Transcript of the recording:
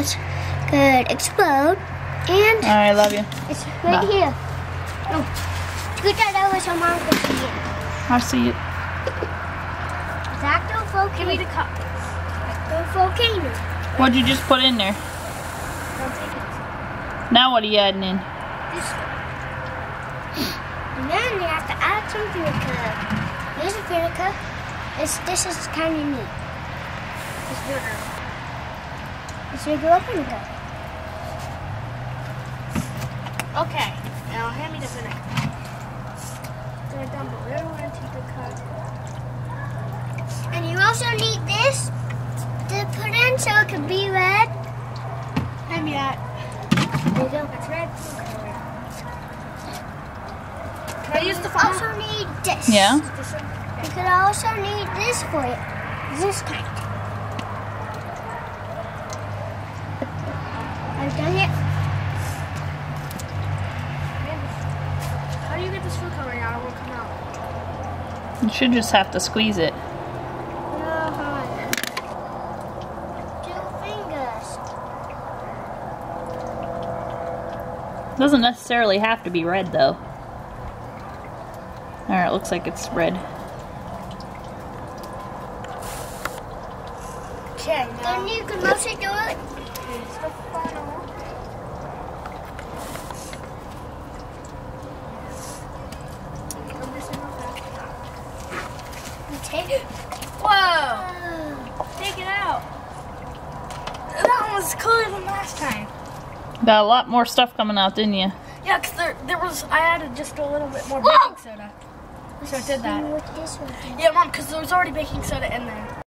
that could explode. And Alright, love you. it's right here. Oh, scoot that over so Mom can see it. I see it. Exacto volcano. Give me the cup. The volcano. What'd you just put in there? Don't take it. Now what are you adding in? This one. And then you have to add some vinegar. Here's a vinegar. This is kind of neat. It's vinegar. It's regular vinegar. Okay, now hand me the vinegar. They're down below. We're going to take the cup. And you also need this to put in so it can be red. Hand me that. There you go. That's red. Can I use the You phone? also need this. Yeah? This one? You could also need this for it. This kind. I've done it. How do you get this food coloring out? It won't come out. You should just have to squeeze it. Two fingers. Doesn't necessarily have to be red though. Alright, looks like it's red. Okay, Then you can mostly do it. here's the funnel. Rub this in real fast. You take it. Whoa! Take it out. That one was cooler than last time. Got a lot more stuff coming out, didn't you? Yeah, because there was, I added just a little bit more Whoa! baking soda. So I did that. With this one. Yeah, Mom, because there was already baking soda in there.